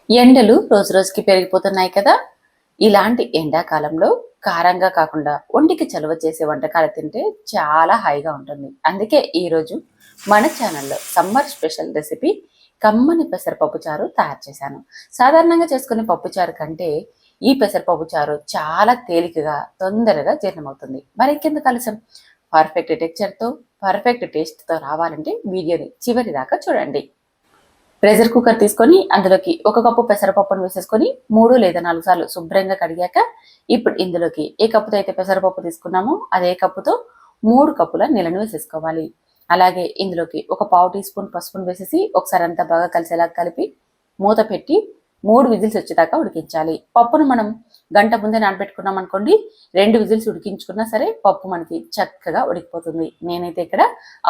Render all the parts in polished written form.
ఎండలు రోజు రోజుకి పెరిగిపోతున్నాయి కదా. ఇలాంటి ఎండాకాలంలో కారంగా కాకుండా ఒంటికి చలువ చేసే వంటకాలు తింటే చాలా హాయిగా ఉంటుంది. అందుకే ఈరోజు మన ఛానల్లో సమ్మర్ స్పెషల్ రెసిపీ కమ్మని పెసరపప్పు చారు తయారు చేశాను. సాధారణంగా చేసుకునే పప్పుచారు కంటే ఈ పెసరపప్పు చారు చాలా తేలికగా తొందరగా జీర్ణమవుతుంది. మరి ఇంకెందుకు ఆలస్యం, పర్ఫెక్ట్ టెక్చర్తో పర్ఫెక్ట్ టేస్ట్తో రావాలంటే వీడియోని చివరి దాకా చూడండి. ప్రెషర్ కుక్కర్ తీసుకొని అందులోకి 1 కప్పు పెసరపప్పును వేసేసుకొని 3 లేదా 4 సార్లు శుభ్రంగా కడిగాక ఇప్పుడు ఇందులోకి ఏ కప్పుతో అయితే పెసరపప్పు తీసుకున్నామో అదే కప్పుతో 3 కప్పుల నీళ్ళను వేసేసుకోవాలి. అలాగే ఇందులోకి 1/4 టీ స్పూన్ పసుపును వేసేసి ఒకసారి అంతా బాగా కలిసేలా కలిపి మూత పెట్టి 3 విజిల్స్ వచ్చేదాకా ఉడికించాలి. పప్పును మనం గంట ముందే నానబెట్టుకున్నాం అనుకోండి, 2 విజిల్స్ ఉడికించుకున్నా సరే పప్పు మనకి చక్కగా ఉడికిపోతుంది. నేనైతే ఇక్కడ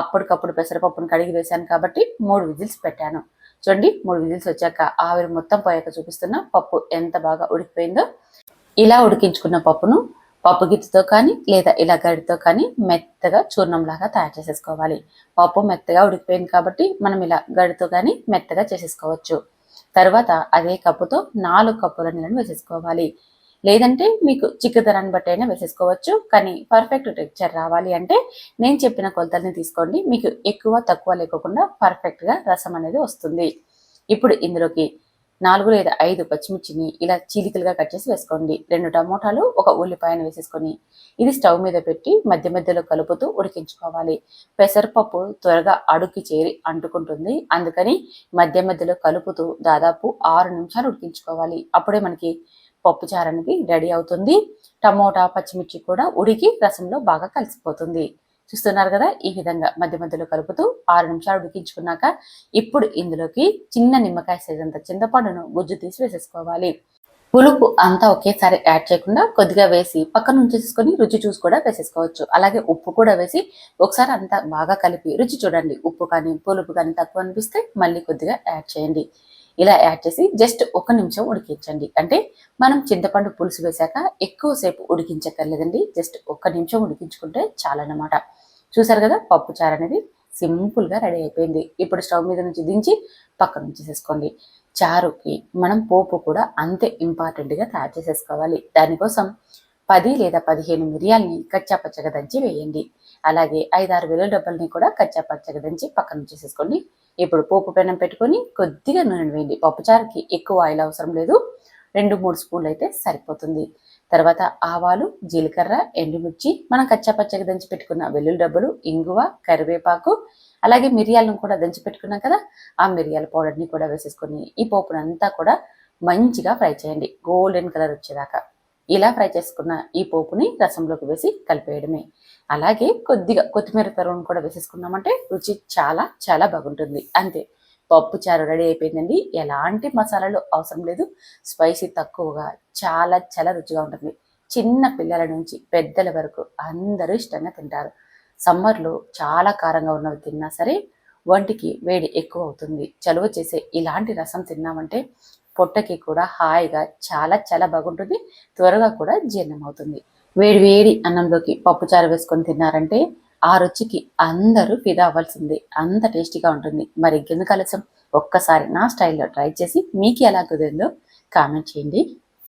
అప్పటికప్పుడు పెసరపప్పును కడిగి వేశాను కాబట్టి 3 విజిల్స్ పెట్టాను. చూడండి, 3 విజిల్స్ వచ్చాక ఆవిరి మొత్తం పోయాక చూపిస్తున్నా పప్పు ఎంత బాగా ఉడికిపోయిందో. ఇలా ఉడికించుకున్న పప్పును పప్పు గిత్తితో కానీ లేదా ఇలా గరిటతో కానీ మెత్తగా చూర్ణంలాగా తయారు చేసేసుకోవాలి. పప్పు మెత్తగా ఉడికిపోయింది కాబట్టి మనం ఇలా గరిటతో కానీ మెత్తగా చేసేసుకోవచ్చు. తర్వాత అదే కప్పుతో 4 కప్పుల నీళ్ళని వేసేసుకోవాలి. లేదంటే మీకు చిక్కదనాన్ని బట్టి అయినా వేసేసుకోవచ్చు. కానీ పర్ఫెక్ట్ టెక్చర్ రావాలి అంటే నేను చెప్పిన కొలతల్ని తీసుకోండి. మీకు ఎక్కువ తక్కువ లేకుండా పర్ఫెక్ట్గా రసం అనేది వస్తుంది. ఇప్పుడు ఇందులోకి 4 లేదా 5 పచ్చిమిర్చిని ఇలా చీలికలుగా కట్ చేసి వేసుకోండి. 2 టమోటాలు, 1 ఉల్లిపాయను వేసేసుకొని ఇది స్టవ్ మీద పెట్టి మధ్య మధ్యలో కలుపుతూ ఉడికించుకోవాలి. పెసరపప్పు త్వరగా అడుక్కి చేరి అంటుకుంటుంది. అందుకని మధ్య మధ్యలో కలుపుతూ దాదాపు 6 నిమిషాలు ఉడికించుకోవాలి. అప్పుడే మనకి పప్పుచారు అనేది రెడీ అవుతుంది. టమోటా, పచ్చిమిర్చి కూడా ఉడికి రసంలో బాగా కలిసిపోతుంది. చూస్తున్నారు కదా, ఈ విధంగా మధ్య మధ్యలో కలుపుతూ 6 నిమిషాలు ఉడికించుకున్నాక ఇప్పుడు ఇందులోకి చిన్న నిమ్మకాయ సైజ్ అంత చింతపండును గుజ్జు తీసి వేసేసుకోవాలి. పులుపు అంతా ఒకేసారి యాడ్ చేయకుండా కొద్దిగా వేసి పక్కన ఉంచేసుకొని రుచి చూసి కూడా వేసేసుకోవచ్చు. అలాగే ఉప్పు కూడా వేసి ఒకసారి అంతా బాగా కలిపి రుచి చూడండి. ఉప్పు కానీ పులుపు కానీ తక్కువ అనిపిస్తే మళ్ళీ కొద్దిగా యాడ్ చేయండి. ఇలా యాడ్ చేసి జస్ట్ 1 నిమిషం ఉడికించండి. అంటే మనం చింతపండు పులుసు వేశాక ఎక్కువసేపు ఉడికించక్కర్లేదండి. జస్ట్ 1 నిమిషం ఉడికించుకుంటే చాలన్నమాట. చూసారు కదా, పప్పు చారు అనేది సింపుల్గా రెడీ అయిపోయింది. ఇప్పుడు స్టవ్ మీద నుంచి దించి పక్కన ఉంచేసేసుకోండి. చారుకి మనం పోపు కూడా అంతే ఇంపార్టెంట్గా తయారు చేసేసుకోవాలి. దానికోసం 10 లేదా 15 మిరియాలని కచ్చా పచ్చగా దంచి వేయండి. అలాగే 5-6 వెల్లుల్లి డబ్బల్ని కూడా కచ్చా పచ్చగా దంచి పక్కన ఉంచేసేసుకోండి. ఇప్పుడు పోపు పెనం పెట్టుకొని కొద్దిగా నూనె వేయండి. పప్పుచారుకి ఎక్కువ ఆయిల్ అవసరం లేదు, 2-3 స్పూన్లు అయితే సరిపోతుంది. తర్వాత ఆవాలు, జీలకర్ర, ఎండుమిర్చి, మనం కచ్చా పచ్చగా దంచి పెట్టుకున్న వెల్లుల్లి డబ్బలు, ఇంగువ, కరివేపాకు, అలాగే మిరియాలను కూడా దంచి పెట్టుకున్నాం కదా, ఆ మిరియాల పౌడర్ని కూడా వేసేసుకొని ఈ పోపునంతా కూడా మంచిగా ఫ్రై చేయండి, గోల్డెన్ కలర్ వచ్చేదాకా. ఇలా ఫ్రై చేసుకున్న ఈ పోపుని రసంలోకి వేసి కలిపేయడమే. అలాగే కొద్దిగా కొత్తిమీర తరువును కూడా వేసేసుకున్నామంటే రుచి చాలా చాలా బాగుంటుంది. అంతే, పప్పు చారు రెడీ అయిపోయిందండి. ఎలాంటి మసాలాలు అవసరం లేదు, స్పైసీ తక్కువగా చాలా చాలా రుచిగా ఉంటుంది. చిన్న పిల్లల నుంచి పెద్దల వరకు అందరూ ఇష్టంగా తింటారు. సమ్మర్లో చాలా కారంగా ఉన్నవి తిన్నా సరే వంటికి వేడి ఎక్కువ అవుతుంది. చలువ చేసే ఇలాంటి రసం తిన్నామంటే పొట్టకి కూడా హాయిగా చాలా చాలా బాగుంటుంది, త్వరగా కూడా జీర్ణం అవుతుంది. వేడి వేడి అన్నంలోకి పప్పుచారు వేసుకొని తిన్నారంటే ఆ రుచికి అందరూ ఫిదా అవ్వాల్సిందే, అంత టేస్టీగా ఉంటుంది. మరి ఇంకెందుకు ఆలస్యం, ఒక్కసారి నా స్టైల్లో ట్రై చేసి మీకు ఎలా కుదిరిందో కామెంట్ చేయండి.